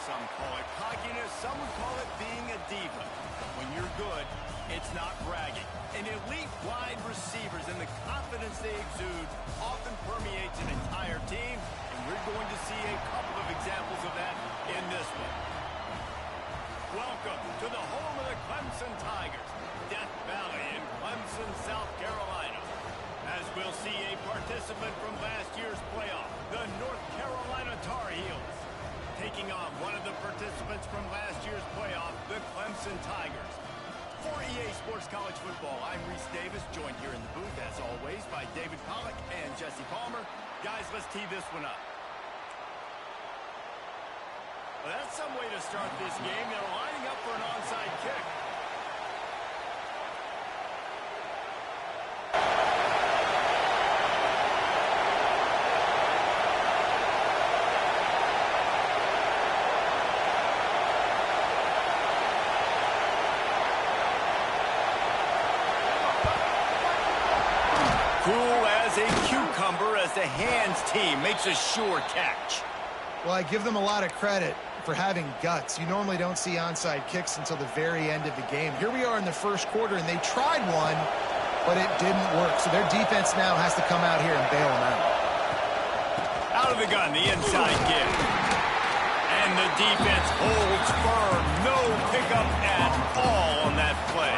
Some call it cockiness, some would call it being a diva. When you're good, it's not bragging. And elite wide receivers and the confidence they exude often permeates an entire team, and we're going to see a couple of examples of that in this one. Welcome to the home of the Clemson Tigers, Death Valley in Clemson, South Carolina. As we'll see a participant from last year's playoff, the North Carolina Tar Heels, taking on one of the participants from last year's playoff, the Clemson Tigers. For EA Sports College Football, I'm Reese Davis, joined here in the booth, as always, by David Pollack and Jesse Palmer. Guys, let's tee this one up. Well, that's some way to start this game. They're lining up for an onside kick. Cool as a cucumber as the hands team makes a sure catch. Well, I give them a lot of credit for having guts. You normally don't see onside kicks until the very end of the game. Here we are in the first quarter, and they tried one, but it didn't work. So their defense now has to come out here and bail them out. Out of the gun, the inside give. And the defense holds firm. No pickup at all on that play.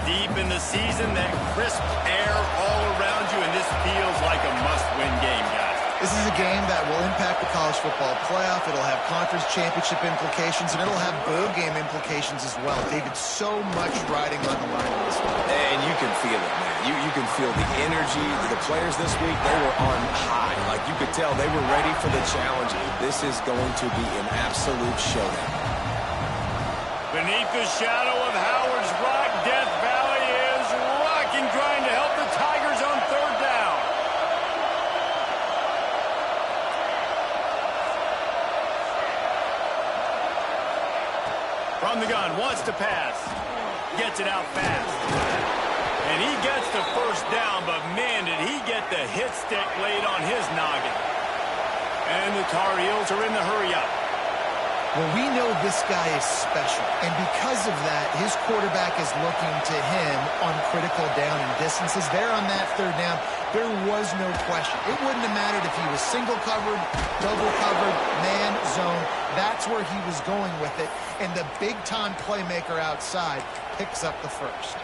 Deep in the season, that crisp air all around you, and this feels like a must-win game, guys. This is a game that will impact the college football playoff. It'll have conference championship implications, and it'll have bowl game implications as well. David, so much riding on the line in this one. And you can feel it, man. You can feel the energy. The players this week, they were on high. Like, you could tell they were ready for the challenge. This is going to be an absolute showdown. Beneath the shadow of Howard's Rock, Death Valley is rocking, trying to help the Tigers on third down. From the gun, wants to pass. Gets it out fast. And he gets the first down, but man, did he get the hit stick laid on his noggin. And the Tar Heels are in the hurry-up. Well, we know this guy is special, and because of that, his quarterback is looking to him on critical down and distances. There on that third down, there was no question. It wouldn't have mattered if he was single covered, double covered, man, zone. That's where he was going with it, and the big-time playmaker outside picks up the first.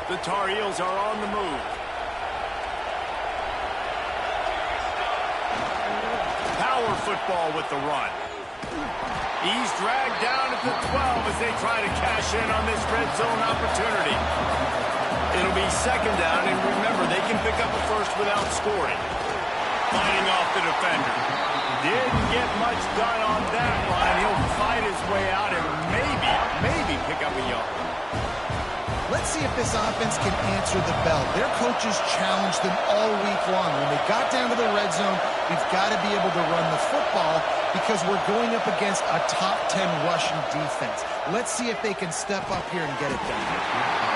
The Tar Heels are on the move. Power football with the run. He's dragged down at the 12 as they try to cash in on this red zone opportunity. It'll be second down, and remember, they can pick up a first without scoring. Fighting off the defender. Didn't get much done on that line. He'll fight his way out and maybe pick up a yard. Let's see if this offense can answer the bell. Their coaches challenged them all week long. When they got down to the red zone, we've got to be able to run the football because we're going up against a top 10 rushing defense. Let's see if they can step up here and get it done.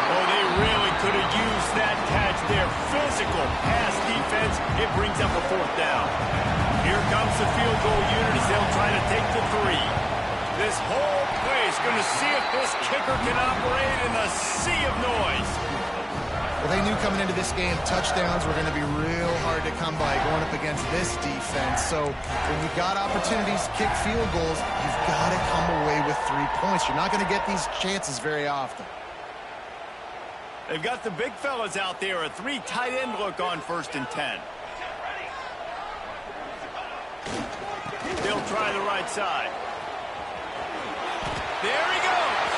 Oh, they really could have used that catch there. Physical pass defense. It brings up a fourth down. Here comes the field goal unit as they'll try to take the three. This whole place going to see if this kicker can operate in the sea of noise. Well, they knew coming into this game touchdowns were going to be real hard to come by going up against this defense. So when you've got opportunities to kick field goals, you've got to come away with 3 points. You're not going to get these chances very often. They've got the big fellas out there. A 3 tight end look on 1st and 10. They'll try the right side. There he goes.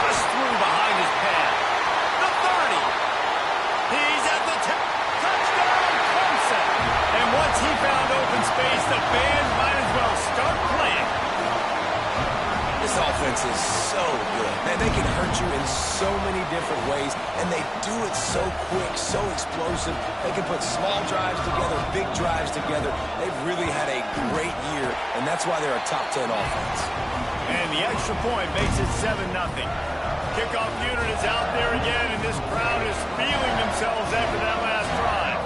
Just through behind his pad. The 30. He's at the 10. Touchdown, Clemson. And once he found open space, the band might as well start playing. This offense is so good. Man, they can hurt you in so many different ways, and they do it so quick, so explosive. They can put small drives together, big drives together. They've really had a great year, and that's why they're a top 10 offense. And the extra point makes it 7-0. Kickoff unit is out there again, and this crowd is feeling themselves after that last drive.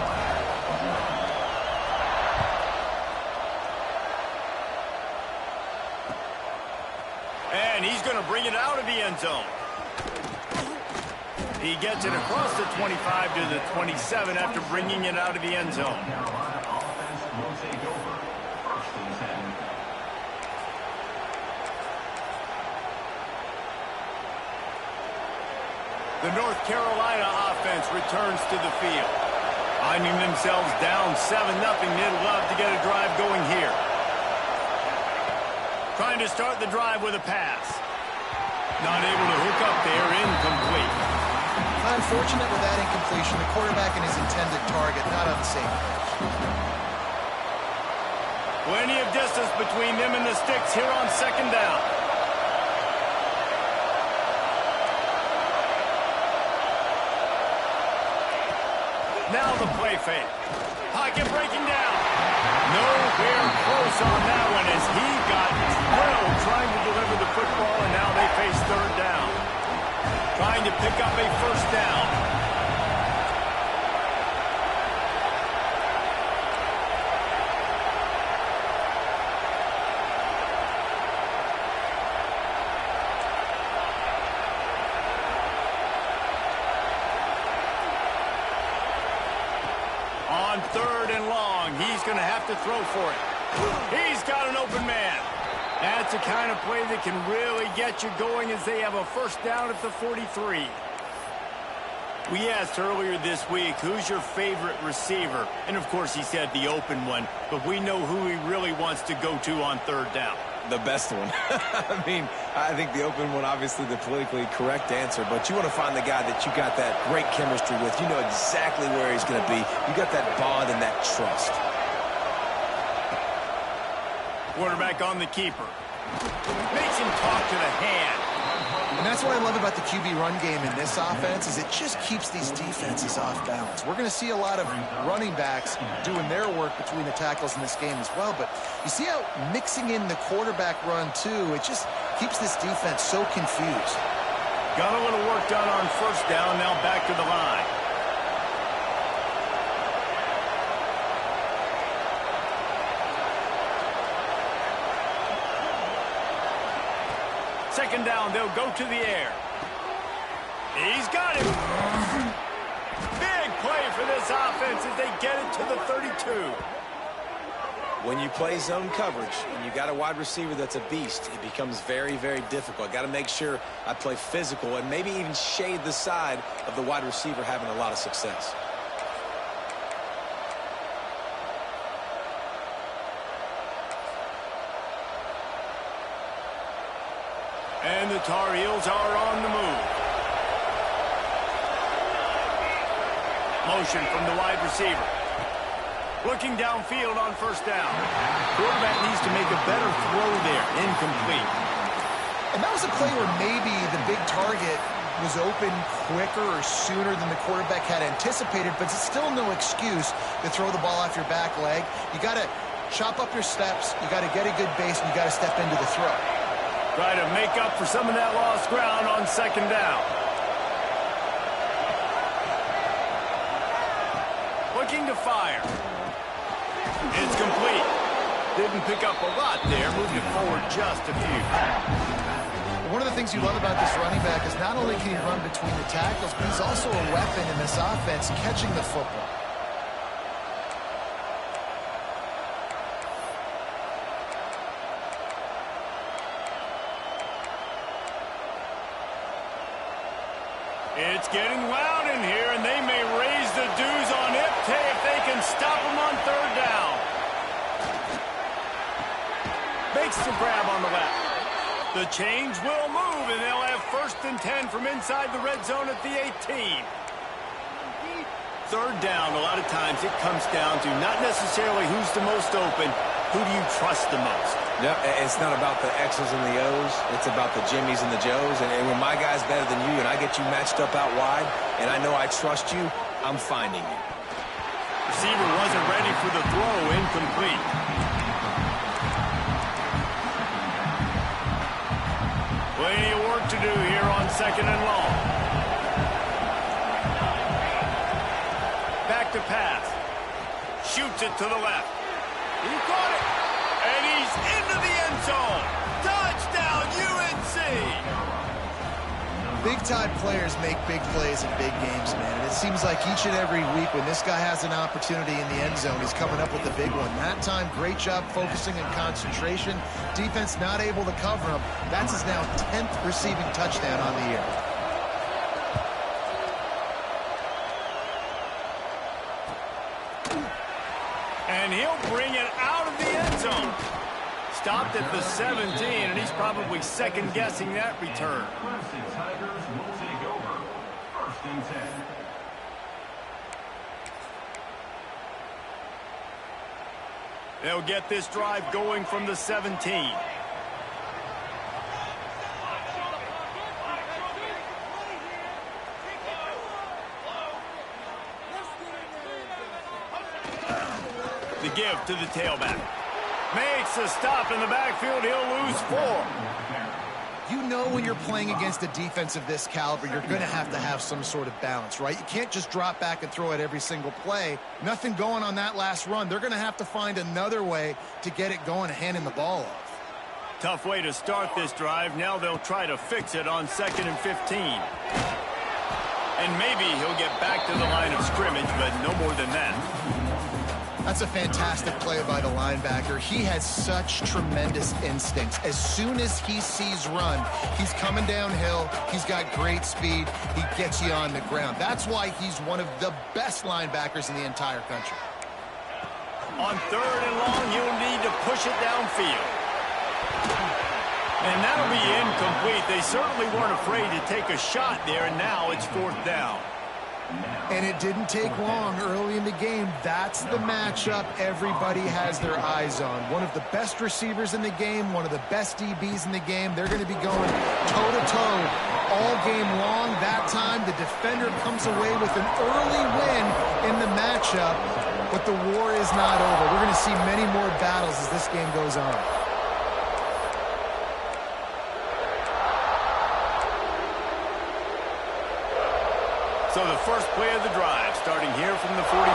And he's going to bring it out of the end zone. He gets it across the 25 to the 27 after bringing it out of the end zone. The North Carolina offense returns to the field. Finding themselves down 7-0, they'd love to get a drive going here. Trying to start the drive with a pass. Not able to hook up there, incomplete. Unfortunate with that incompletion. The quarterback and his intended target not on the same page. Plenty of distance between them and the sticks here on second down. Now the play fake. Pocket breaking down. Nowhere close on that one as he got drilled trying to deliver the football, and now they face third down. Trying to pick up a first down. On third and long, he's going to have to throw for it. He's got an open man. That's the kind of play that can really get you going as they have a first down at the 43. We asked earlier this week, who's your favorite receiver? And, of course, he said the open one, but we know who he really wants to go to on third down. The best one. I mean, I think the open one, obviously the politically correct answer, but you want to find the guy that you got that great chemistry with. You know exactly where he's going to be. You got that bond and that trust. Quarterback on the keeper. Makes him talk to the hand. And that's what I love about the QB run game in this offense is it just keeps these defenses off balance. We're going to see a lot of running backs doing their work between the tackles in this game as well. But you see how mixing in the quarterback run, too, it just keeps this defense so confused. Got a little work done on first down, now back to the line. Second down, they'll go to the air. He's got it. Big play for this offense as they get it to the 32. When you play zone coverage and you got a wide receiver that's a beast, it becomes very, very difficult. Got to make sure I play physical and maybe even shade the side of the wide receiver having a lot of success. And the Tar Heels are on the move. Motion from the wide receiver. Looking downfield on first down. Quarterback needs to make a better throw there. Incomplete. And that was a play where maybe the big target was open quicker or sooner than the quarterback had anticipated, but it's still no excuse to throw the ball off your back leg. You got to chop up your steps. You got to get a good base, and you got to step into the throw. Try to make up for some of that lost ground on second down. Looking to fire. It's complete. Didn't pick up a lot there. Moved it forward just a few. One of the things you love about this running back is not only can he run between the tackles, but he's also a weapon in this offense catching the football. It's getting loud in here, and they may raise the dues on Ipte if they can stop him on third down. Makes the grab on the left. The change will move, and they'll have first and 10 from inside the red zone at the 18. Third down, a lot of times it comes down to not necessarily who's the most open, who do you trust the most? No, it's not about the X's and the O's. It's about the Jimmies and the Joes. And when my guy's better than you and I get you matched up out wide and I know I trust you, I'm finding you. Receiver wasn't ready for the throw. Incomplete. do here on 2nd and long. Back to pass. Shoots it to the left. He caught it. And he's into the end zone. Touchdown, UNC! Big-time players make big plays in big games, man. And it seems like each and every week when this guy has an opportunity in the end zone, he's coming up with a big one. That time, great job focusing and concentration. Defense not able to cover him. That's his now 10th receiving touchdown on the year. And he'll bring it out of the end zone. Stopped at the 17, and he's probably second-guessing that return. Clemson Tigers will take over. 1st and 10. They'll get this drive going from the 17. The give to the tailback. Makes a stop in the backfield. He'll lose 4. You know when you're playing against a defense of this caliber, you're going to have some sort of balance, right? You can't just drop back and throw it every single play. Nothing going on that last run. They're going to have to find another way to get it going and handing the ball off. Tough way to start this drive. Now they'll try to fix it on 2nd and 15. And maybe he'll get back to the line of scrimmage, but no more than that. That's a fantastic play by the linebacker. He has such tremendous instincts. As soon as he sees run, he's coming downhill. He's got great speed. He gets you on the ground. That's why he's one of the best linebackers in the entire country. On 3rd and long, he'll need to push it downfield. And that'll be incomplete. They certainly weren't afraid to take a shot there, and now it's 4th down. And it didn't take long early in the game. That's the matchup everybody has their eyes on. One of the best receivers in the game, one of the best DBs in the game. They're going to be going toe-to-toe all game long. That time, the defender comes away with an early win in the matchup, but the war is not over. We're going to see many more battles as this game goes on. So the first play of the drive, starting here from the 45.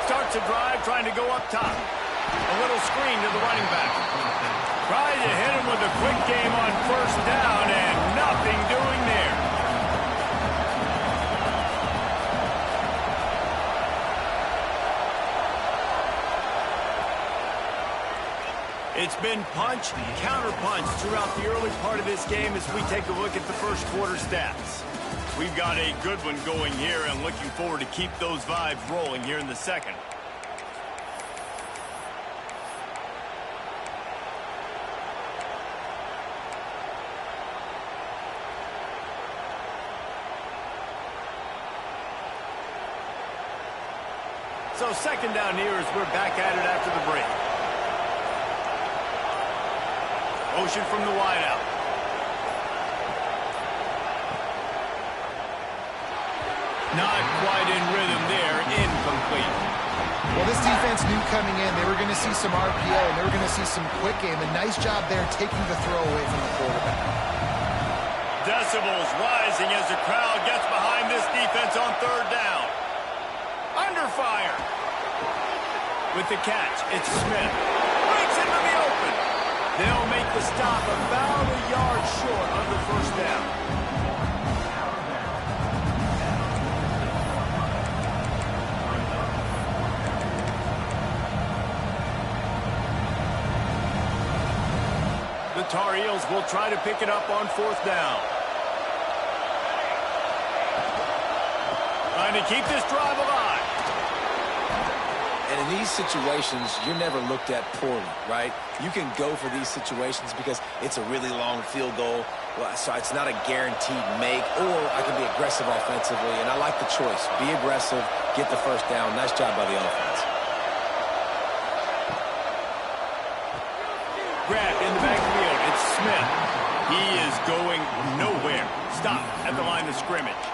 Starts a drive, trying to go up top. A little screen to the running back. Tried to hit him with a quick game on 1st down, and nothing doing there. It's been punch, counter-punch throughout the early part of this game as we take a look at the first quarter stats. We've got a good one going here and looking forward to keep those vibes rolling here in the second. So 2nd down here as we're back at it after the break. Motion from the wideout. Not quite in rhythm there. Incomplete. Well, this defense knew coming in they were going to see some RPO and they were going to see some quick game. A nice job there taking the throw away from the quarterback. Decibels rising as the crowd gets behind this defense on 3rd down. Under fire. With the catch, it's Smith. Breaks into the open. They'll make the stop about a yard short of the 1st down. The Tar Heels will try to pick it up on 4th down. Trying to keep this drive alive. And in these situations, you're never looked at poorly, right? You can go for these situations because it's a really long field goal, so it's not a guaranteed make, or I can be aggressive offensively, and I like the choice. Be aggressive, get the 1st down. Nice job by the offense. Grabbed in the backfield. It's Smith. He is going nowhere. Stop at the line of scrimmage.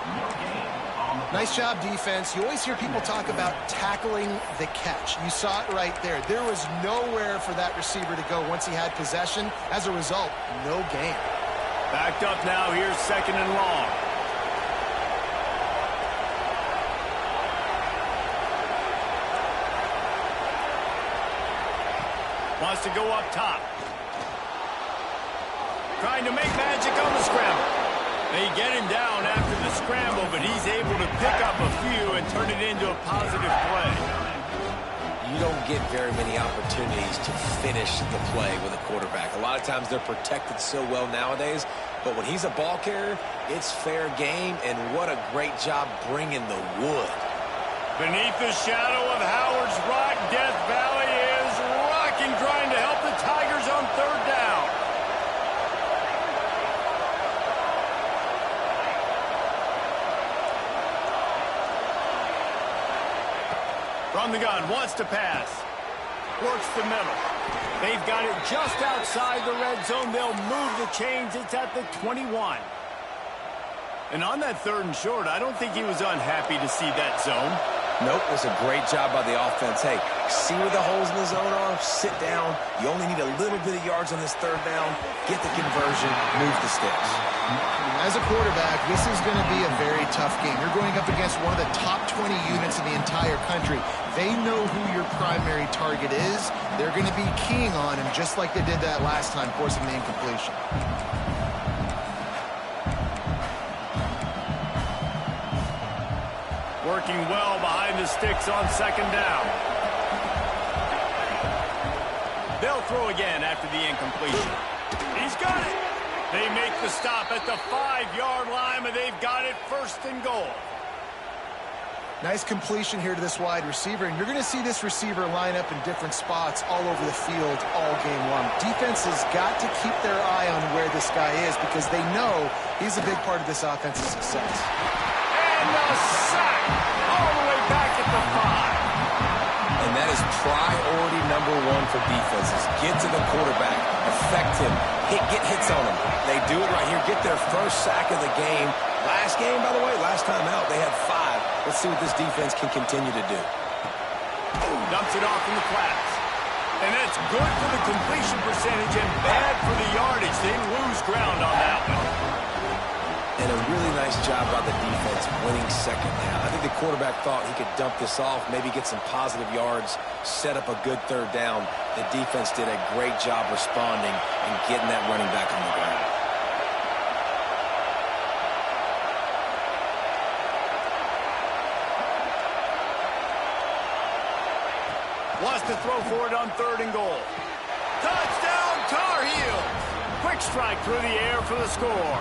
Nice job, defense. You always hear people talk about tackling the catch. You saw it right there. There was nowhere for that receiver to go once he had possession. As a result, no gain. Backed up now. Here's 2nd and long. Wants to go up top. Trying to make magic on the scramble. They get him down after the scramble, but he's able to pick up a few and turn it into a positive play. You don't get very many opportunities to finish the play with a quarterback. A lot of times they're protected so well nowadays, but when he's a ball carrier, it's fair game, and what a great job bringing the wood. Beneath the shadow of Howard's Rock, Death Valley is rocking, trying to help the Tigers on 3rd down. From the gun, wants to pass. Works the middle. They've got it just outside the red zone. They'll move the chains. It's at the 21. And on that 3rd and short, I don't think he was unhappy to see that zone. Nope, it was a great job by the offense. Hey, see where the holes in the zone are? Sit down. You only need a little bit of yards on this 3rd down. Get the conversion. Move the sticks. As a quarterback, this is going to be a very tough game. You're going up against one of the top 20 units in the entire country. They know who your primary target is. They're going to be keying on him just like they did that last time, forcing the incompletion. Working well behind the sticks on 2nd down. They'll throw again after the incompletion. He's got it. They make the stop at the 5-yard line, but they've got it 1st and goal. Nice completion here to this wide receiver, and you're going to see this receiver line up in different spots all over the field all game long. Defense has got to keep their eye on where this guy is because they know he's a big part of this offense's success. And a sack all the way back at the 5. And that is priority #1 for defenses. Get to the quarterback, affect him, get hits on him. They do it right here, get their 1st sack of the game. Last game, by the way, last time out, they had 5. Let's see what this defense can continue to do. Dumps it off in the flats. And that's good for the completion percentage and bad for the yardage. They lose ground on that one. And a really nice job by the defense winning 2nd down. I think the quarterback thought he could dump this off, maybe get some positive yards, set up a good 3rd down. The defense did a great job responding and getting that running back on the ground. Wants to throw for it on 3rd and goal. Touchdown, Tar Heels! Quick strike through the air for the score.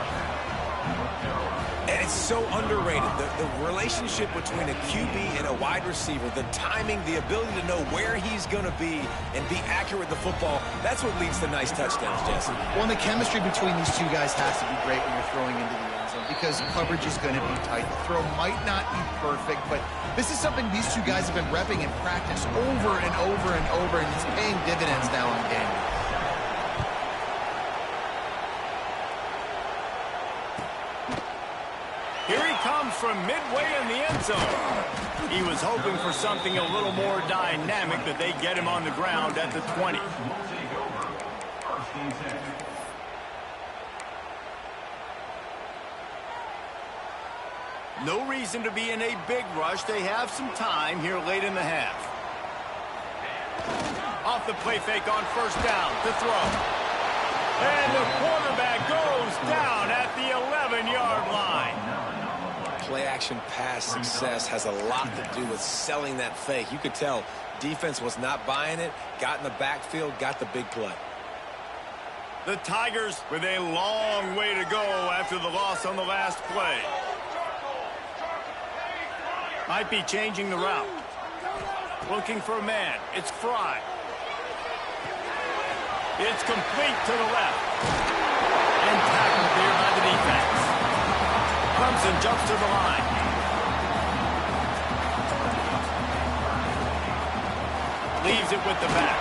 And it's so underrated. The relationship between a QB and a wide receiver, the timing, the ability to know where he's going to be and be accurate with the football, that's what leads to nice touchdowns, Jesse. Well, and the chemistry between these two guys has to be great when you're throwing into the end zone because coverage is going to be tight. The throw might not be perfect, but this is something these two guys have been repping in practice over and over and over, and it's paying dividends now in the game. Here he comes from midway in the end zone. He was hoping for something a little more dynamic, but they get him on the ground at the 20. No reason to be in a big rush. They have some time here late in the half. Off the play fake on 1st down to throw. And the quarterback goes down at the 11-yard line. Play-action pass success has a lot to do with selling that fake. You could tell defense was not buying it, got in the backfield, got the big play. The Tigers with a long way to go after the loss on the last play. Might be changing the route. Looking for a man. It's Fry. It's complete to the left. And tackled there by the defense. Clemson jumps to the line. Leaves it with the back.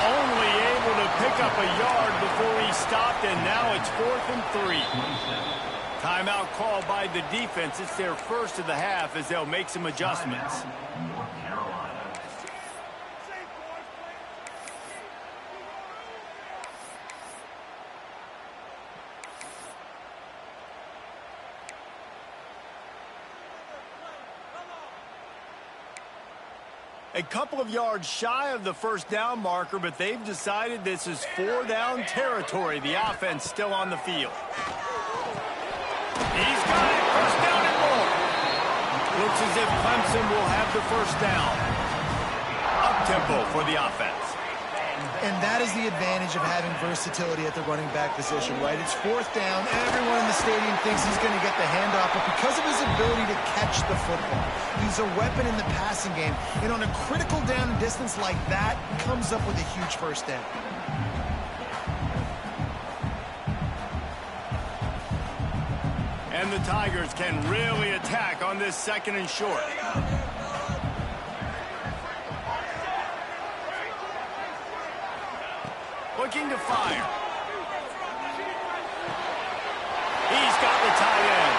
Only able to pick up a yard before he stopped, and now it's 4th and 3. Timeout called by the defense. It's their first of the half as they'll make some adjustments. North Carolina. A couple of yards shy of the first down marker, but they've decided this is 4-down territory. The offense still on the field. He's got it. First down and more. Looks as if Clemson will have the first down. Up-tempo for the offense. And that is the advantage of having versatility at the running back position, right? It's 4th down. Everyone in the stadium thinks he's going to get the handoff, but because of his ability to catch the football, he's a weapon in the passing game. And on a critical down and distance like that, comes up with a huge first down. And the Tigers can really attack on this 2nd and short. Looking to fire. He's got the tight end.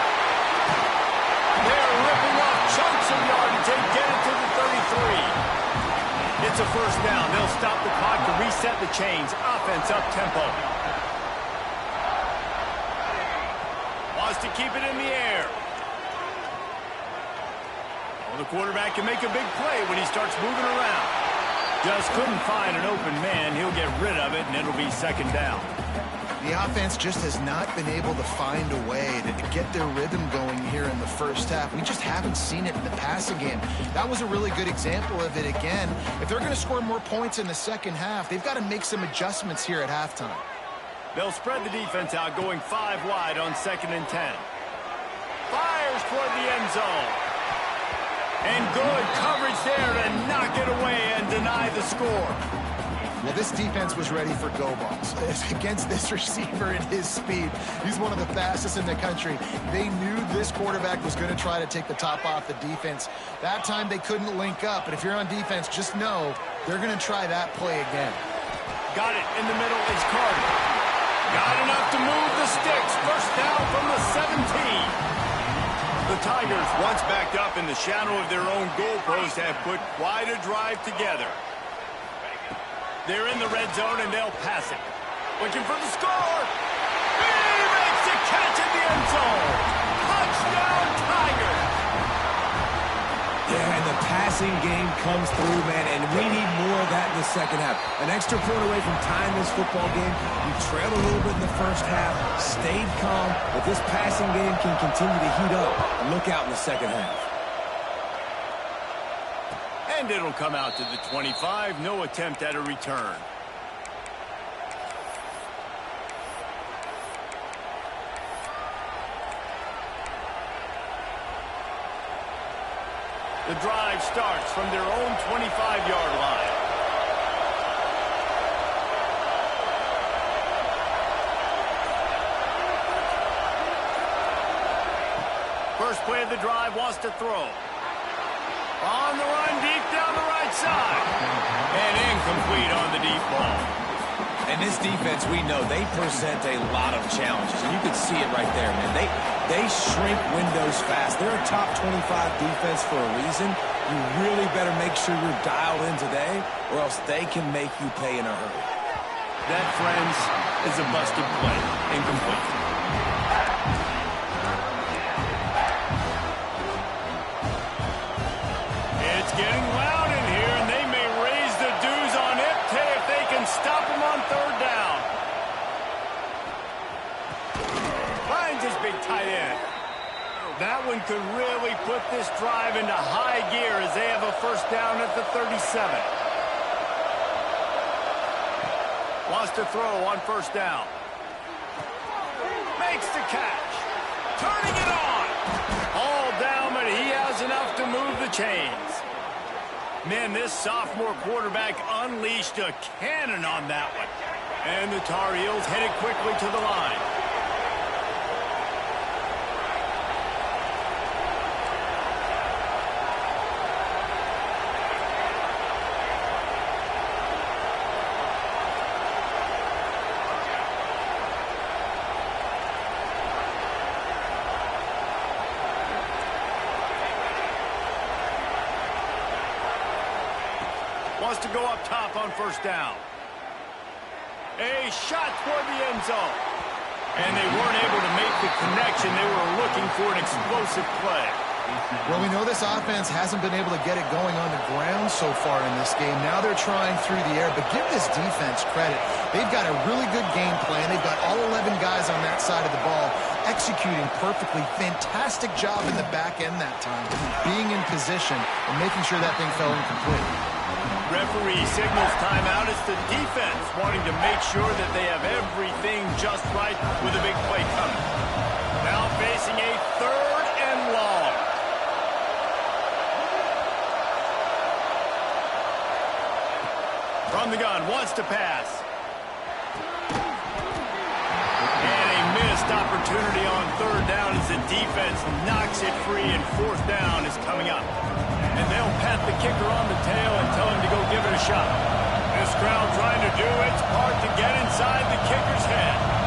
They're ripping off chunks of yardage and get it to the 33. It's a first down. They'll stop the clock to reset the chains. Offense up-tempo. Wants to keep it in the air. Well, the quarterback can make a big play when he starts moving around. Just couldn't find an open man. He'll get rid of it, and it'll be 2nd down. The offense just has not been able to find a way to get their rhythm going here in the first half. We just haven't seen it in the passing game. That was a really good example of it again. If they're going to score more points in the second half, they've got to make some adjustments here at halftime. They'll spread the defense out, going 5 wide on 2nd and 10. Fires toward the end zone. And good coverage there to knock it away and deny the score. Well, this defense was ready for go balls. Against this receiver at his speed, he's one of the fastest in the country. They knew this quarterback was going to try to take the top off the defense. That time they couldn't link up, but if you're on defense, just know they're going to try that play again. Got it in the middle. It's Carter. Got enough to move the sticks. First down from the 17. The Tigers, once backed up in the shadow of their own goalpost, have put quite a drive together. They're in the red zone, and they'll pass it. Looking for the score. He makes the catch in the end zone. Touchdown, Tigers. Yeah, and the passing game comes through, man, and we need more of that in the second half. An extra point away from tying this football game. You trailed a little bit in the first half, stayed calm, but this passing game can continue to heat up. And look out in the second half. And it'll come out to the 25. No attempt at a return. The drive starts from their own 25-yard line. First play of the drive, wants to throw. On the run, deep down the right side. And incomplete on the deep ball. And this defense, we know, they present a lot of challenges. And you can see it right there, man. They shrink windows fast. They're a top 25 defense for a reason. You really better make sure you're dialed in today, or else they can make you pay in a hurry. That, friends, is a busted play. Incomplete. It's getting loud in here, and they may raise the dues on it if they can stop him on 3rd down. Finds his big tight end. That one could really put this drive into high gear as they have a first down at the 37. Wants to throw on first down. Makes the catch. Turning it on. All down, but he has enough to move the chains. Man, this sophomore quarterback unleashed a cannon on that one. And the Tar Heels headed quickly to the line. Wants to go up top on first down. A shot toward the end zone. And they weren't able to make the connection. They were looking for an explosive play. Well, we know this offense hasn't been able to get it going on the ground so far in this game. Now they're trying through the air, but give this defense credit. They've got a really good game plan. They've got all 11 guys on that side of the ball executing perfectly. Fantastic job in the back end that time, being in position and making sure that thing fell incomplete. Referee signals timeout. It's the defense wanting to make sure that they have everything just right with a big play coming. Now facing a 3rd and long. From the gun, wants to pass. And a missed opportunity on 3rd down as the defense knocks it free, and 4th down is coming up. And they'll pat the kicker on the tail and tell him to go give it a shot. This crowd trying to do its part to get inside the kicker's head.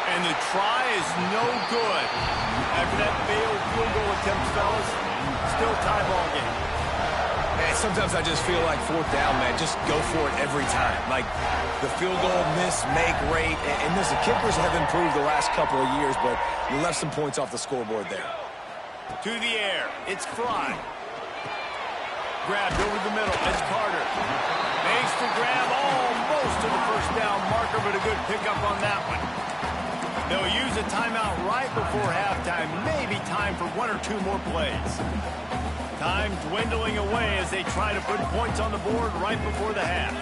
And the try is no good. After that failed field goal attempt, fellas, still tie ball game. Man, sometimes I just feel like 4th down, man. Just go for it every time. Like the field goal miss, make rate. And listen, kickers have improved the last couple of years, but you left some points off the scoreboard there. To the air. It's Fry. Grabbed over the middle. It's Carter. Makes the grab almost to the first down marker, but a good pickup on that one. They'll use a timeout right before halftime. Maybe time for 1 or 2 more plays. Time dwindling away as they try to put points on the board right before the half.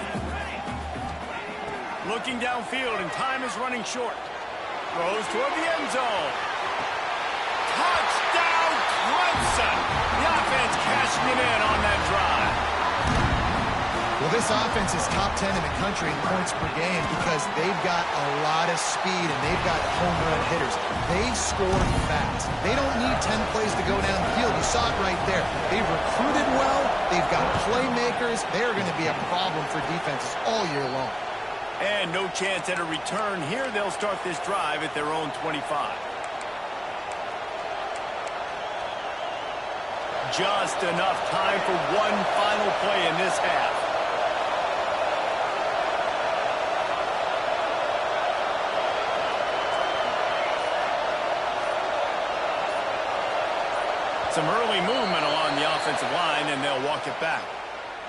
Looking downfield, and time is running short. Throws toward the end zone. Touchdown, Clemson! The offense cashing it in on that drive. Well, this offense is top 10 in the country in points per game because they've got a lot of speed and they've got home run hitters. They score fast. They don't need 10 plays to go down the field. You saw it right there. They've recruited well. They've got playmakers. They're going to be a problem for defenses all year long. And no chance at a return here. They'll start this drive at their own 25. Just enough time for one final play in this half. Some early movement along the offensive line, and they'll walk it back.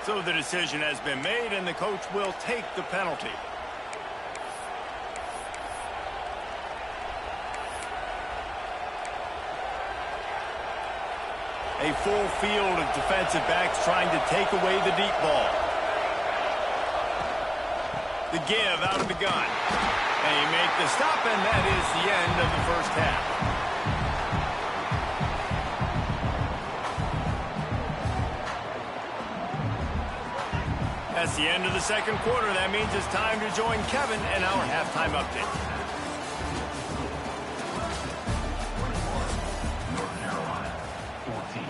So the decision has been made, and the coach will take the penalty. A full field of defensive backs trying to take away the deep ball. The give out of the gun. And you make the stop, and that is the end of the first half. That's the end of the second quarter. That means it's time to join Kevin in our halftime update. North Carolina, 14.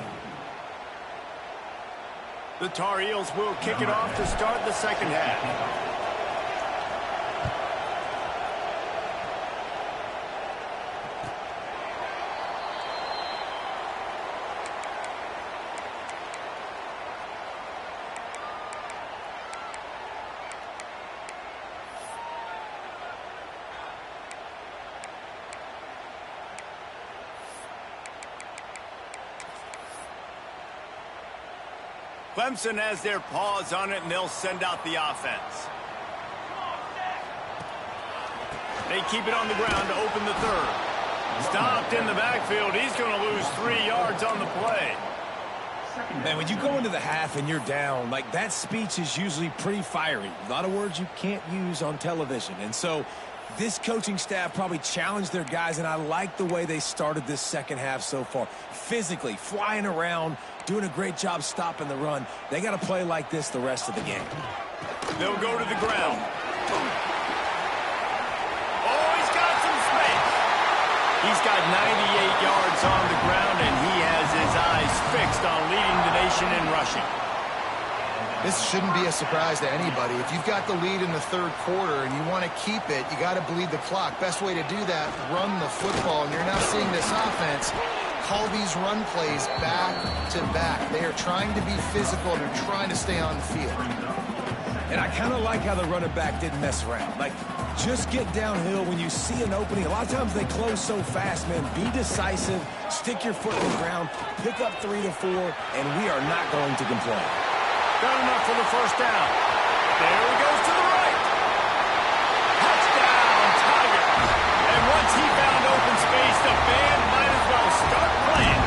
The Tar Heels will kick it off to start the second half. Clemson has their paws on it, and they'll send out the offense. They keep it on the ground to open the third. Stopped in the backfield. He's going to lose 3 yards on the play. Man, when you go into the half and you're down, like that speech is usually pretty fiery. A lot of words you can't use on television. And so this coaching staff probably challenged their guys, and I like the way they started this second half so far. Physically, flying around, doing a great job stopping the run. They got to play like this the rest of the game. They'll go to the ground. Oh, he's got some space. He's got 98 yards on the ground, and he has his eyes fixed on leading the nation in rushing. This shouldn't be a surprise to anybody. If you've got the lead in the third quarter and you want to keep it, you got to bleed the clock. Best way to do that, run the football. And you're now seeing this offense call these run plays back to back. They are trying to be physical. They're trying to stay on the field. And I kind of like how the running back didn't mess around. Like, just get downhill when you see an opening. A lot of times they close so fast, man. Be decisive, stick your foot in the ground, pick up 3 to 4, and we are not going to complain. Got enough for the first down. There he goes to the right. Touchdown, Tigers. And once he found open space, the band might as well start playing.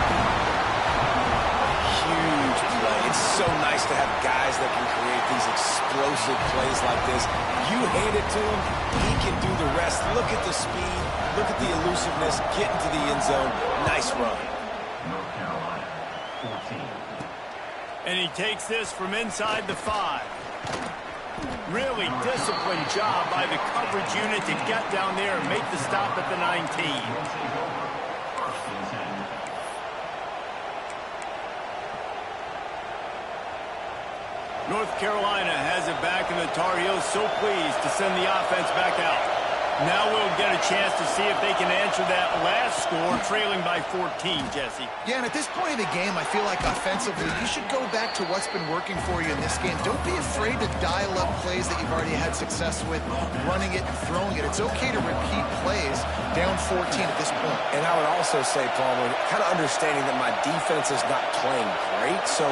Huge play. It's so nice to have guys that can create these explosive plays like this. You hand it to him, he can do the rest. Look at the speed. Look at the elusiveness. Get into the end zone. Nice run. North Carolina, 14. And he takes this from inside the 5. Really disciplined job by the coverage unit to get down there and make the stop at the 19. Will take over. First and 10. North Carolina has it back, and the Tar Heels so pleased to send the offense back out. Now we'll get a chance to see if they can answer that last score, trailing by 14, Jesse. Yeah, and at this point of the game, I feel like offensively, you should go back to what's been working for you in this game. Don't be afraid to dial up plays that you've already had success with, running it and throwing it. It's okay to repeat plays down 14 at this point. And I would also say, Palmer, kind of understanding that my defense is not playing great, so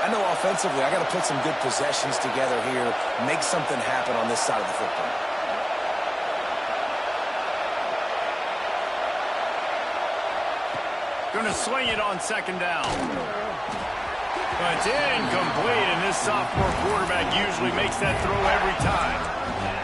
I know offensively I got to put some good possessions together here, make something happen on this side of the football. Going to swing it on second down. But it's incomplete, and this sophomore quarterback usually makes that throw every time.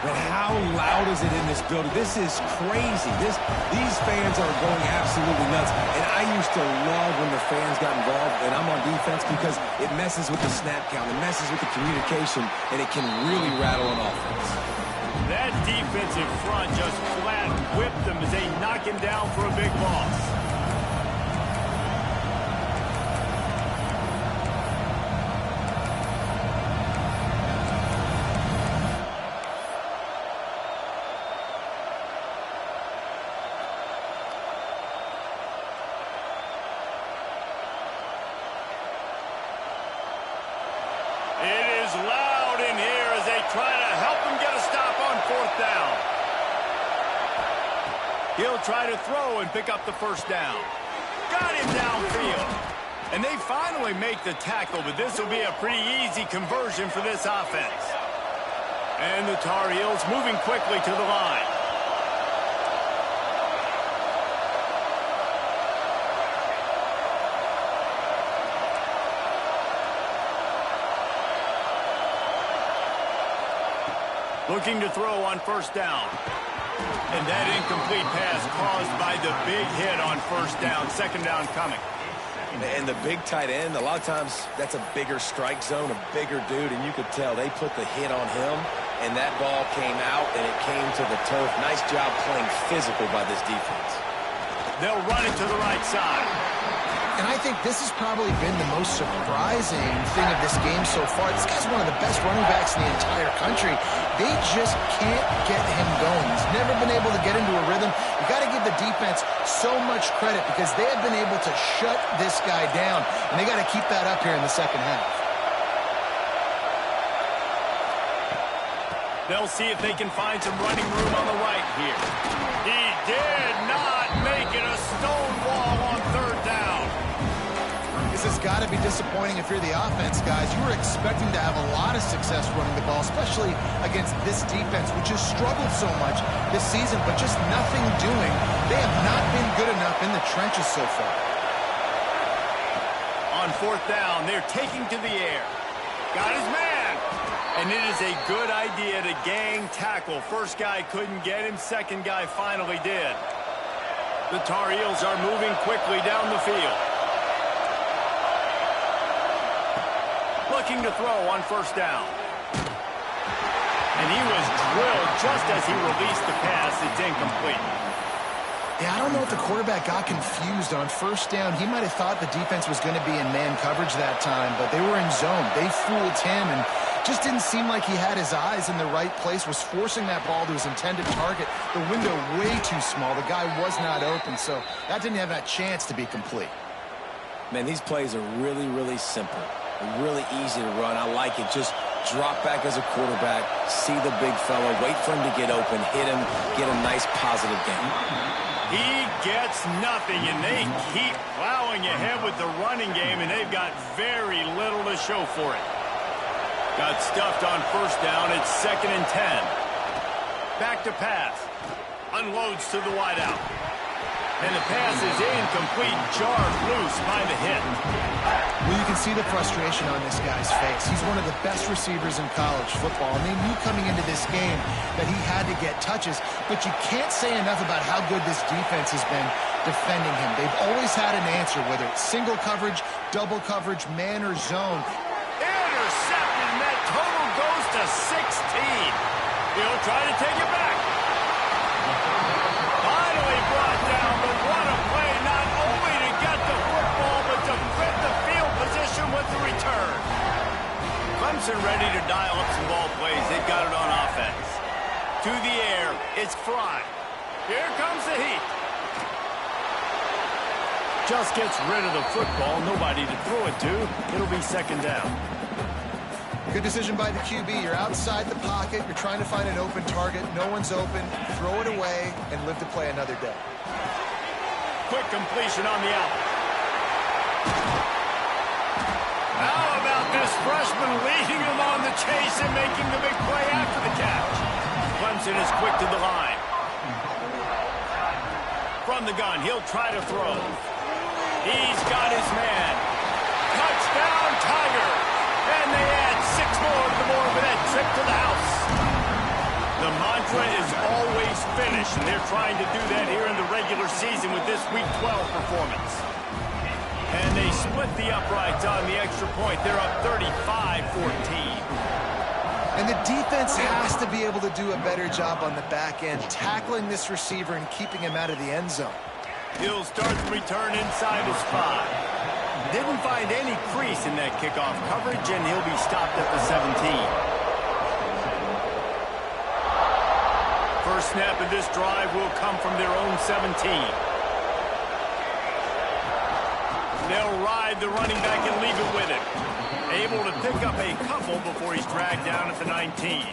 But how loud is it in this building? This is crazy. These fans are going absolutely nuts. And I used to love when the fans got involved, and I'm on defense, because it messes with the snap count, it messes with the communication, and it can really rattle an offense. That defensive front just flat whipped them as they knock him down for a big loss. It is loud in here as they try to help him get a stop on fourth down. He'll try to throw and pick up the first down. Got him downfield. And they finally make the tackle, but this will be a pretty easy conversion for this offense. And the Tar Heels moving quickly to the line. Looking to throw on first down. And that incomplete pass caused by the big hit on first down. Second down coming. And the big tight end, a lot of times that's a bigger strike zone, a bigger dude, and you could tell they put the hit on him, and that ball came out, and it came to the turf. Nice job playing physical by this defense. They'll run it to the right side. And I think this has probably been the most surprising thing of this game so far. This guy's one of the best running backs in the entire country. They just can't get him going. He's never been able to get into a rhythm. You got to give the defense so much credit because they have been able to shut this guy down, and they got to keep that up here in the second half. They'll see if they can find some running room on the right here. He did not make it a stonewall on third down. This has got to be disappointing if you're the offense, guys. You were expecting to have a lot of success running the ball, especially against this defense, which has struggled so much this season, but just nothing doing. They have not been good enough in the trenches so far. On fourth down, they're taking to the air. Got his man. And it is a good idea to gang tackle. First guy couldn't get him. Second guy finally did. The Tar Heels are moving quickly down the field. Looking to throw on first down. And he was drilled just as he released the pass. It's incomplete. Yeah, I don't know if the quarterback got confused on first down. He might have thought the defense was going to be in man coverage that time, but they were in zone. They fooled him and just didn't seem like he had his eyes in the right place, was forcing that ball to his intended target. The window way too small. The guy was not open, so that didn't have that chance to be complete. Man, these plays are really, really simple. Really easy to run. I like it. Just drop back as a quarterback, see the big fella, wait for him to get open, hit him, get a nice positive game. He gets nothing, and they keep plowing ahead with the running game, and they've got very little to show for it. Got stuffed on first down. It's 2nd and 10. Back to pass. Unloads to the wideout. And the pass is incomplete, jarred loose by the hit. Well, you can see the frustration on this guy's face. He's one of the best receivers in college football, and they knew coming into this game that he had to get touches, but you can't say enough about how good this defense has been defending him. They've always had an answer, whether it's single coverage, double coverage, man, or zone. Intercepted, and that total goes to 16. He'll try to take it back. Finally brought down, but what a play, not only to get the football, but to fit the field position with the return. Clemson ready to dial up some ball plays. They've got it on offense. To the air, it's Fry. Here comes the heat. Just gets rid of the football, nobody to throw it to. It'll be 2nd down. Good decision by the QB. You're outside the pocket. You're trying to find an open target. No one's open. Throw it away and live to play another day. Quick completion on the out. How about this freshman leading him on the chase and making the big play after the catch? Clemson is quick to the line. From the gun, he'll try to throw. He's got his man. Touchdown, Tiger! And they add 6 more to the board with that trip to the house. The mantra is always finish, and they're trying to do that here in the regular season with this Week 12 performance. And they split the uprights on the extra point. They're up 35-14. And the defense has to be able to do a better job on the back end, tackling this receiver and keeping him out of the end zone. He'll start the return inside his 5. Didn't find any crease in that kickoff coverage, and he'll be stopped at the 17. First snap of this drive will come from their own 17. They'll ride the running back and leave it with him. Able to pick up a couple before he's dragged down at the 19.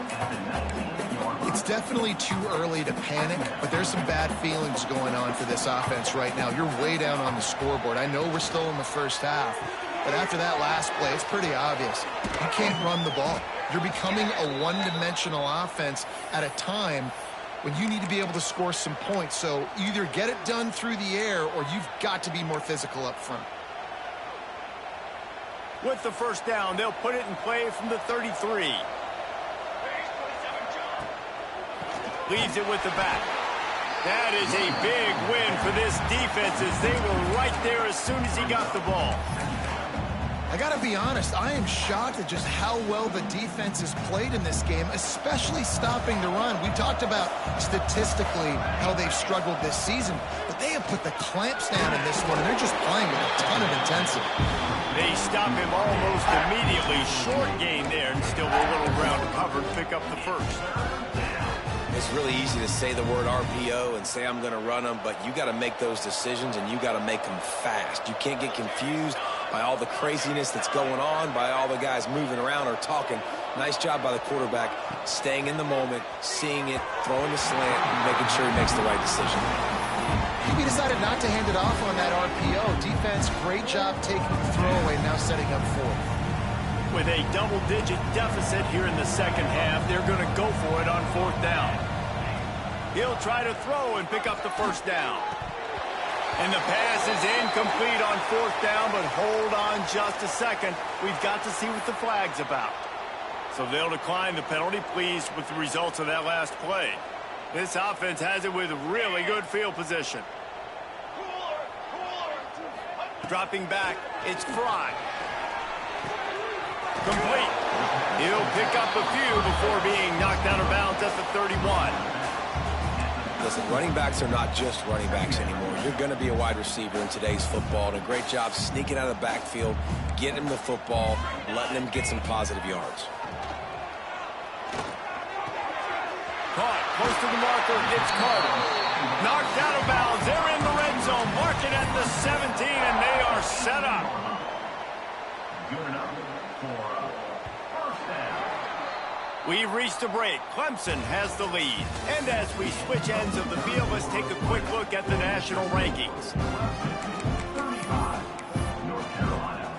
It's definitely too early to panic, but there's some bad feelings going on for this offense right now. You're way down on the scoreboard. I know we're still in the first half, but after that last play, it's pretty obvious. You can't run the ball. You're becoming a one-dimensional offense at a time when you need to be able to score some points. So either get it done through the air or you've got to be more physical up front. With the first down, they'll put it in play from the 33. Leaves it with the back. That is a big win for this defense as they were right there as soon as he got the ball. I got to be honest, I am shocked at just how well the defense has played in this game, especially stopping the run. We talked about statistically how they've struggled this season, but they have put the clamps down in this one, and they're just playing with a ton of intensity. They stop him almost immediately. Short gain there, and still a little ground to cover to pick up the first. It's really easy to say the word RPO and say I'm going to run them, but you got to make those decisions and you got to make them fast. You can't get confused by all the craziness that's going on, by all the guys moving around or talking. Nice job by the quarterback, staying in the moment, seeing it, throwing the slant, and making sure he makes the right decision. He decided not to hand it off on that RPO. Defense, great job taking the throwaway, now setting up fourth. With a double-digit deficit here in the second half, they're going to go for it on 4th down. He'll try to throw and pick up the first down. And the pass is incomplete on 4th down, but hold on just a second. We've got to see what the flag's about. So they'll decline the penalty, pleased with the results of that last play. This offense has it with really good field position. Dropping back, it's Fry. Complete. He'll pick up a few before being knocked out of bounds at the 31. Listen, running backs are not just running backs anymore. You're going to be a wide receiver in today's football. And a great job sneaking out of the backfield, getting him the football, letting him get some positive yards. Caught close to the marker. It's Carter. Knocked out of bounds. They're in the red zone. Mark it at the 17, and they are set up. Good enough for first down. We've reached a break. Clemson has the lead. And as we switch ends of the field, let's take a quick look at the national rankings. 35, North Carolina,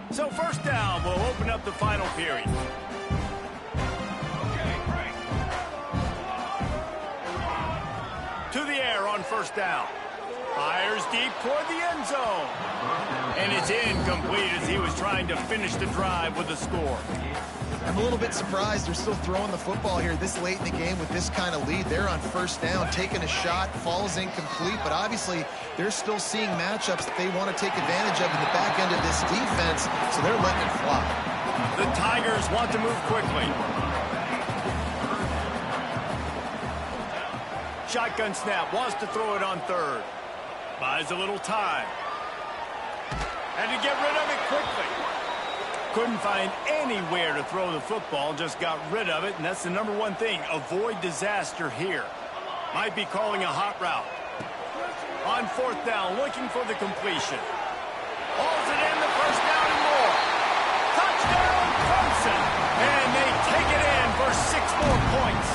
14. So first down, we'll open up the final period. To the air on first down. Fires deep toward the end zone. And it's incomplete as he was trying to finish the drive with a score. I'm a little bit surprised they're still throwing the football here this late in the game with this kind of lead. They're on first down, taking a shot, falls incomplete, but obviously they're still seeing matchups that they want to take advantage of in the back end of this defense, so they're letting it fly. The Tigers want to move quickly. Shotgun snap, wants to throw it on third. Buys a little time. And to get rid of it quickly. Couldn't find anywhere to throw the football, just got rid of it, and that's the number one thing. Avoid disaster here. Might be calling a hot route. On fourth down, looking for the completion. Hauls it in, the first down and more. Touchdown, Clemson. And they take it in for 6 more points.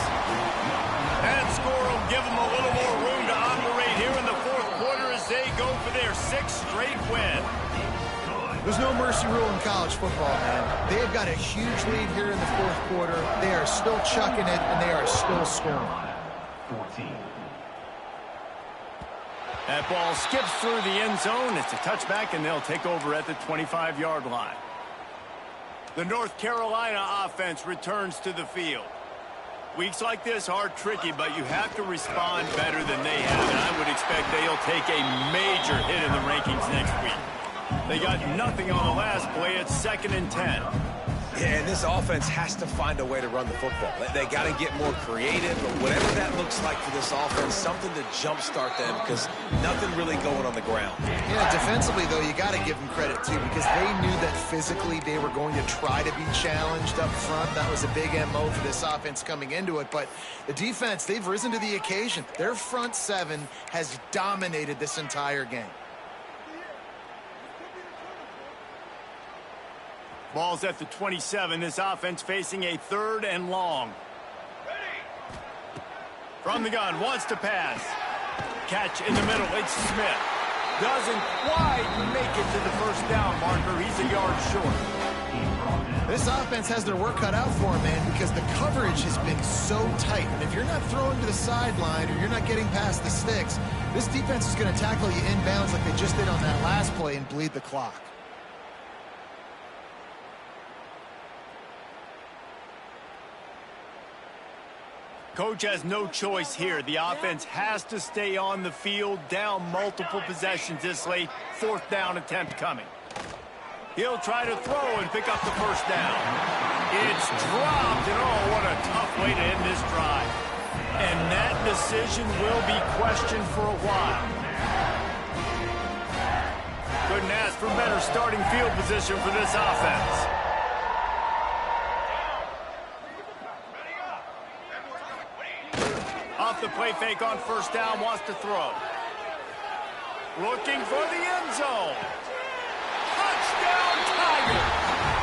That score will give them a little more room to operate here in the fourth quarter as they go for their 6th straight win. There's no mercy rule in college football, man. They have got a huge lead here in the fourth quarter. They are still chucking it, and they are still scoring. 14. That ball skips through the end zone. It's a touchback, and they'll take over at the 25-yard line. The North Carolina offense returns to the field. Weeks like this are tricky, but you have to respond better than they have, and I would expect they'll take a major hit in the rankings next week. They got nothing on the last play. It's 2nd and 10. Yeah, and this offense has to find a way to run the football. They got to get more creative, but whatever that looks like for this offense, something to jumpstart them because nothing really going on the ground. Yeah, defensively, though, you got to give them credit, too, because they knew that physically they were going to try to be challenged up front. That was a big MO for this offense coming into it. But the defense, they've risen to the occasion. Their front seven has dominated this entire game. Ball's at the 27. This offense facing a 3rd and long. From the gun, wants to pass. Catch in the middle. It's Smith. Doesn't quite make it to the first down marker. He's a yard short. This offense has their work cut out for them, man, because the coverage has been so tight. And if you're not throwing to the sideline or you're not getting past the sticks, this defense is going to tackle you inbounds like they just did on that last play and bleed the clock. Coach has no choice here. The offense has to stay on the field, down multiple possessions this late. 4th down attempt coming. He'll try to throw and pick up the first down. It's dropped, and oh, what a tough way to end this drive. And that decision will be questioned for a while. Couldn't ask for better starting field position for this offense. Off the play fake on first down, wants to throw. Looking for the end zone. Touchdown, Tigers!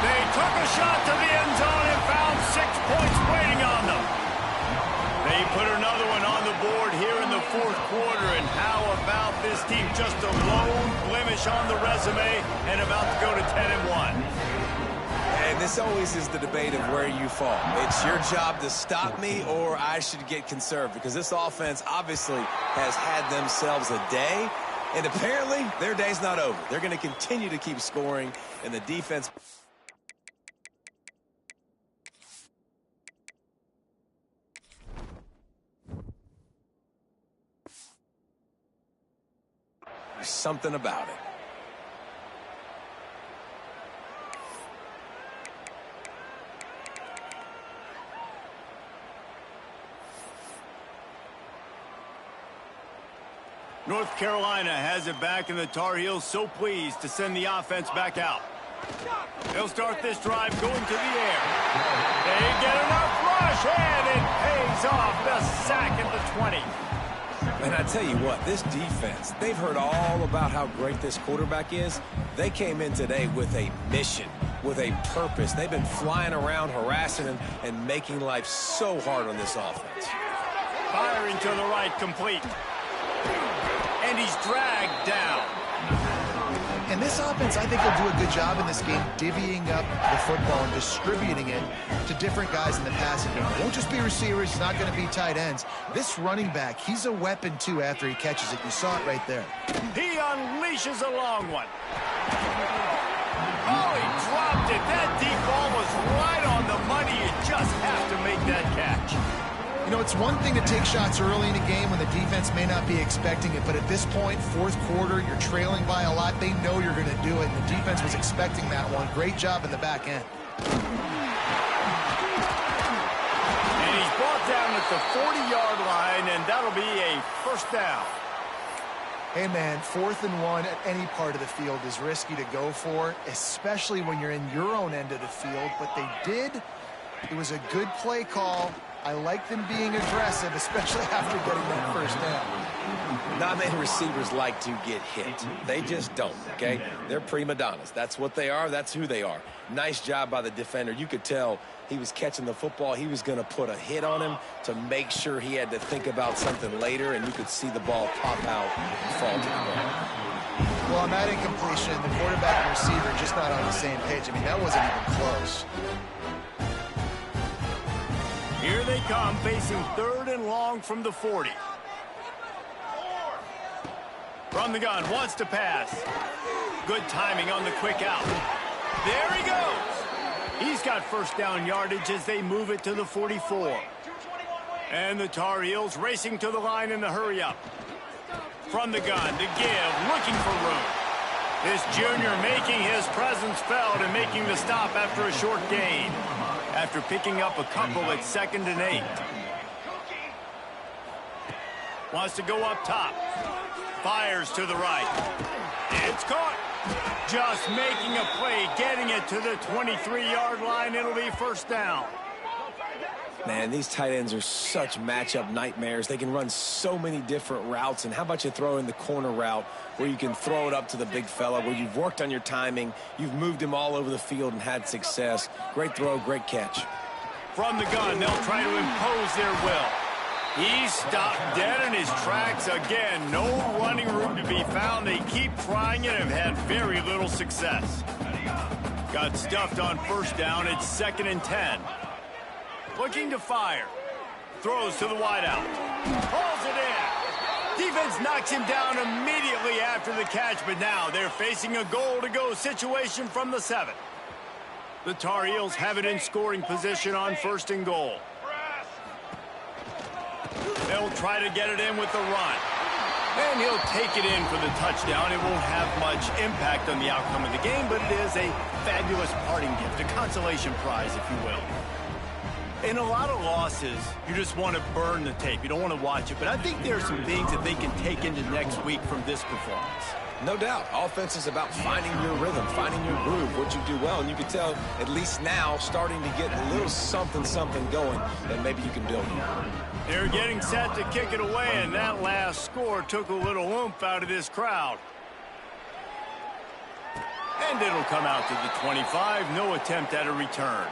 They took a shot to the end zone and found 6 points waiting on them. They put another one on the board here in the fourth quarter, and how about this team? Just a lone blemish on the resume and about to go to 10-1. And this always is the debate of where you fall. It's your job to stop me or I should get conserved because this offense obviously has had themselves a day, and apparently their day's not over. They're going to continue to keep scoring, and the defense... something about it. North Carolina has it back, and the Tar Heels so pleased to send the offense back out. They'll start this drive going to the air. They get enough rush, and it pays off. The sack at the 20. And I tell you what, this defense, they've heard all about how great this quarterback is. They came in today with a mission, with a purpose. They've been flying around, harassing him, and making life so hard on this offense. Firing to the right, complete. And he's dragged down. And this offense, I think, will do a good job in this game divvying up the football and distributing it to different guys in the passing game. It won't just be receivers. It's not going to be tight ends. This running back, he's a weapon, too, after he catches it. You saw it right there. He unleashes a long one. Oh, he dropped it. That deep ball was right on the money. You just have to make that catch. You know, it's one thing to take shots early in a game when the defense may not be expecting it, but at this point, fourth quarter, you're trailing by a lot. They know you're going to do it, and the defense was expecting that one. Great job in the back end. And he's brought down at the 40-yard line, and that'll be a first down. Hey, man, 4th and 1 at any part of the field is risky to go for, especially when you're in your own end of the field, but they did. It was a good play call. I like them being aggressive, especially after getting that first down. Not many receivers like to get hit. They just don't, okay? They're prima donnas. That's what they are. That's who they are. Nice job by the defender. You could tell he was catching the football. He was going to put a hit on him to make sure he had to think about something later, and you could see the ball pop out and fall to the ground. Well, on that incompletion, the quarterback and receiver are just not on the same page. I mean, that wasn't even close. Here they come, facing 3rd and long from the 40. From the gun, wants to pass. Good timing on the quick out. There he goes. He's got first down yardage as they move it to the 44. And the Tar Heels racing to the line in the hurry-up. From the gun, to give, looking for room. This junior making his presence felt and making the stop after a short gain. After picking up a couple at 2nd and 8. Wants to go up top. Fires to the right. It's caught. Just making a play, getting it to the 23-yard line. It'll be first down. Man, these tight ends are such matchup nightmares. They can run so many different routes. And how about you throw in the corner route where you can throw it up to the big fella, where you've worked on your timing, you've moved him all over the field and had success. Great throw, great catch. From the gun, they'll try to impose their will. He stopped dead in his tracks again. No running room to be found. They keep trying it and have had very little success. Got stuffed on first down. It's 2nd and 10. Looking to fire. Throws to the wideout. Pulls it in. Defense knocks him down immediately after the catch, but now they're facing a goal-to-go situation from the 7. The Tar Heels have it in scoring position on 1st and goal. They'll try to get it in with the run. And he'll take it in for the touchdown. It won't have much impact on the outcome of the game, but it is a fabulous parting gift, a consolation prize, if you will. In a lot of losses, you just want to burn the tape. You don't want to watch it. But I think there are some things that they can take into next week from this performance. No doubt. Offense is about finding your rhythm, finding your groove, what you do well. And you can tell, at least now, starting to get a little something going that maybe you can build on. They're getting set to kick it away, and that last score took a little oomph out of this crowd. And it'll come out to the 25. No attempt at a return.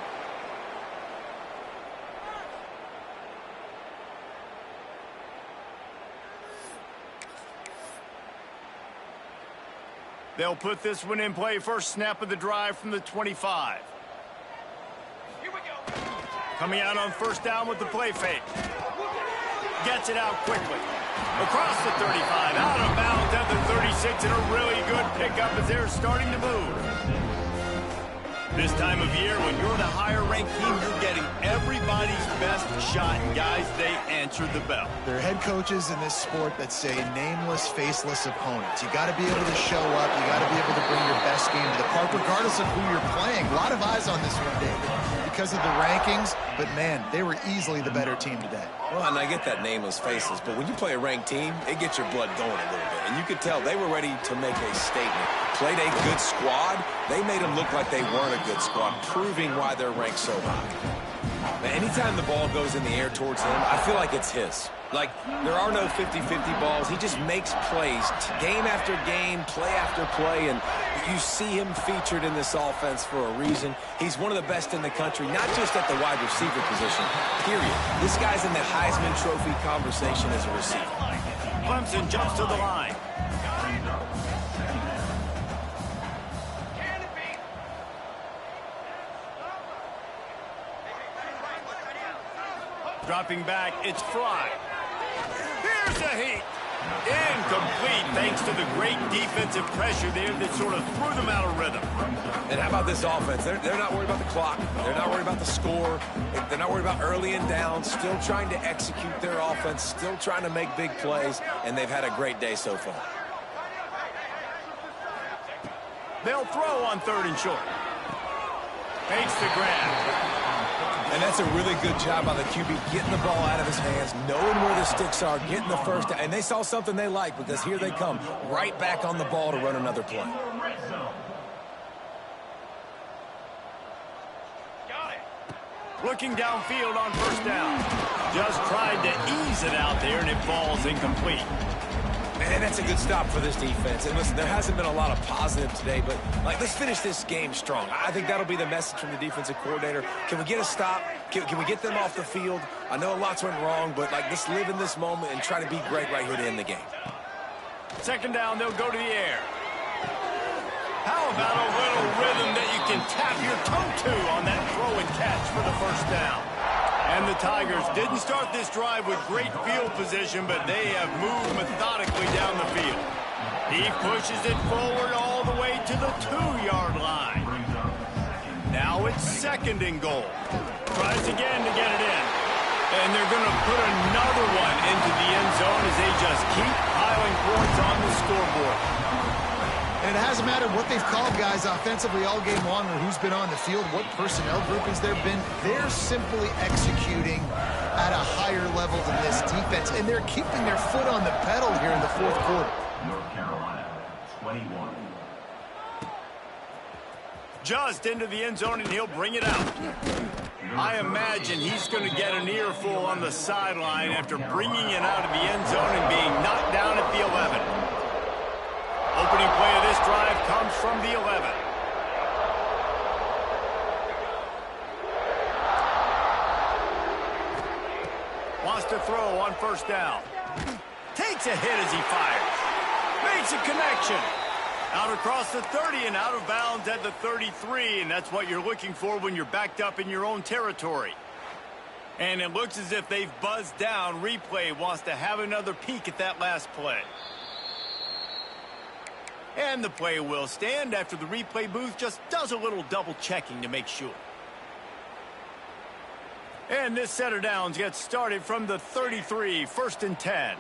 They'll put this one in play. First snap of the drive from the 25. Here we go. Coming out on first down with the play fake. Gets it out quickly. Across the 35. Out of bounds at the 36. And a really good pickup as they're starting to move. This time of year, when you're the higher-ranked team, you're getting everybody's best shot. And guys, they answer the bell. There are head coaches in this sport that say nameless, faceless opponents. You got to be able to show up. You got to be able to bring your best game to the park, regardless of who you're playing. A lot of eyes on this one, David. because of the rankings, but man, they were easily the better team today. Well, and I get that nameless faces, but when you play a ranked team, it gets your blood going a little bit. And you could tell they were ready to make a statement. Played a good squad. They made them look like they weren't a good squad, proving why they're ranked so high. Now, anytime the ball goes in the air towards him, I feel like it's his. Like, there are no 50-50 balls. He just makes plays, game after game, play after play, and you see him featured in this offense for a reason. He's one of the best in the country, not just at the wide receiver position, period. This guy's in the Heisman Trophy conversation as a receiver. Clemson jumps to the line. Dropping back, it's Fry. Here's a heat. Incomplete thanks to the great defensive pressure there that sort of threw them out of rhythm. And how about this offense? They're not worried about the clock. They're not worried about the score. They're not worried about early and down. Still trying to execute their offense. Still trying to make big plays. And they've had a great day so far. They'll throw on 3rd and short. Makes the grab. And that's a really good job by the QB, getting the ball out of his hands, knowing where the sticks are, getting the first down. And they saw something they like, because here they come, right back on the ball to run another play. Looking downfield on 1st down. Just tried to ease it out there, and it falls incomplete. Man, that's a good stop for this defense. And listen, there hasn't been a lot of positive today, but let's finish this game strong. I think that'll be the message from the defensive coordinator. Can we get a stop? Can we get them off the field? I know lots went wrong, but let's live in this moment and try to be great right here to end the game. 2nd down, they'll go to the air. How about a little rhythm that you can tap your toe to on that throw and catch for the 1st down? And the Tigers didn't start this drive with great field position, but they have moved methodically down the field. He pushes it forward all the way to the 2-yard line. Now it's 2nd and goal. Tries again to get it in. And they're going to put another one into the end zone as they just keep piling points on the scoreboard. And it hasn't mattered what they've called guys offensively all game long or who's been on the field, what personnel groupings there have been. They're simply executing at a higher level than this defense, and they're keeping their foot on the pedal here in the 4th quarter. North Carolina, 21. Just into the end zone, and he'll bring it out. I imagine he's going to get an earful on the sideline after bringing it out of the end zone and being knocked down at the 11. Opening play of this drive comes from the 11. Wants to throw on 1st down. Takes a hit as he fires. Makes a connection. Out across the 30 and out of bounds at the 33, and that's what you're looking for when you're backed up in your own territory. And it looks as if they've buzzed down. Replay wants to have another peek at that last play. And the play will stand after the replay booth just does a little double checking to make sure. And this set of downs gets started from the 33, 1st and 10.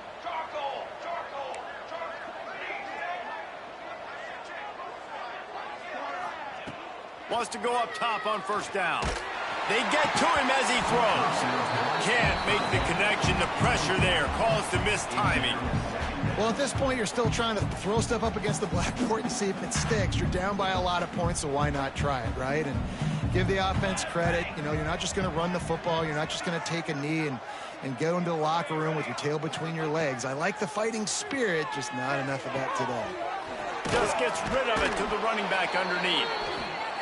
Wants to go up top on 1st down. They get to him as he throws. Can't make the connection. The pressure there caused the missed timing. Well, at this point, you're still trying to throw stuff up against the blackboard and see if it sticks. You're down by a lot of points, so why not try it, right? And give the offense credit. You know, you're not just going to run the football. You're not just going to take a knee and go into the locker room with your tail between your legs. I like the fighting spirit, just not enough of that today. Just gets rid of it to the running back underneath.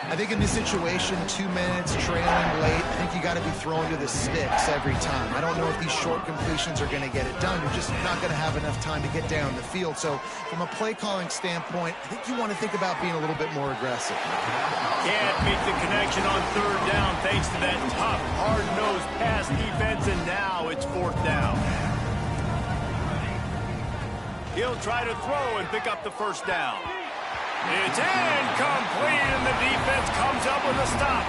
I think in this situation, 2 minutes, trailing late, I think you got to be throwing to the sticks every time. I don't know if these short completions are going to get it done. You're just not going to have enough time to get down the field. So from a play calling standpoint, I think you want to think about being a little bit more aggressive. Can't make the connection on 3rd down thanks to that tough, hard-nosed pass defense, and now it's 4th down. He'll try to throw and pick up the 1st down. It's incomplete, and the defense comes up with a stop.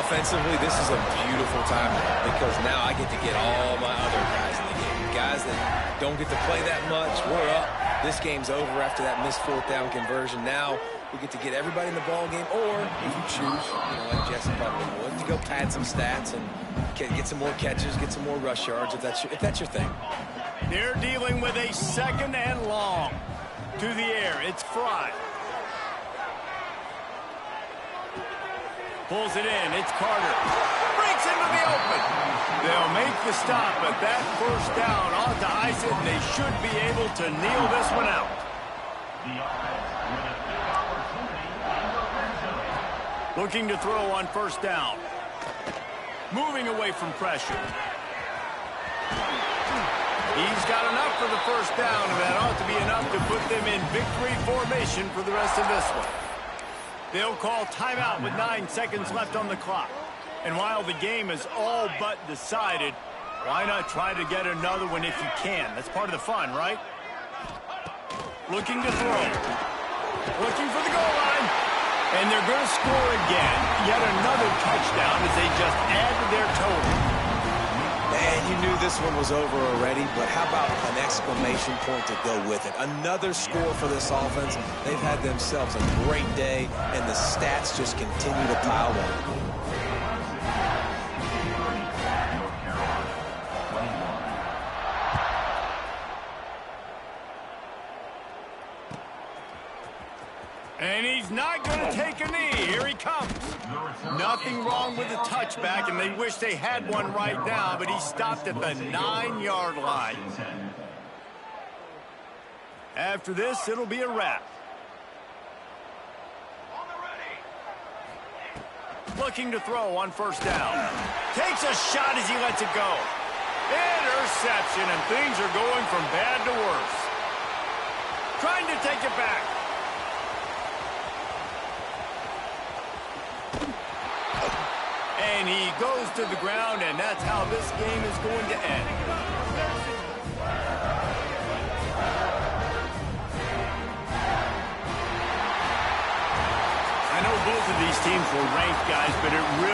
Offensively, this is a beautiful time because now I get to get all my other guys in the game. Guys that don't get to play that much, we're up. This game's over after that missed 4th down conversion. Now We get to get everybody in the ball game, or if you choose, like Jesse probably would, to go pad some stats and get some more catches, get some more rush yards, if that's your thing. They're dealing with a 2nd and long. To the air, it's Fry. Pulls it in, it's Carter. Breaks into the open. They'll make the stop, but that first down ought to ice it, and they should be able to kneel this one out. Looking to throw on 1st down. Moving away from pressure. He's got enough for the 1st down, and that ought to be enough to put them in victory formation for the rest of this one. They'll call timeout with 9 seconds left on the clock. And while the game is all but decided, why not try to get another one if you can? That's part of the fun, right? Looking to throw. Looking for the goal line. And they're going to score again. Yet another touchdown as they just add to their total. Man, you knew this one was over already, but how about an exclamation point to go with it? Another score for this offense. They've had themselves a great day, and the stats just continue to pile on. And he's not going to take a knee. Here he comes. Nothing wrong with the touchback, and they wish they had one right now, but he stopped at the 9-yard line. After this, it'll be a wrap. Looking to throw on 1st down. Takes a shot as he lets it go. Interception, and things are going from bad to worse. Trying to take it back. And he goes to the ground, and that's how this game is going to end. I know both of these teams were ranked, guys, but it really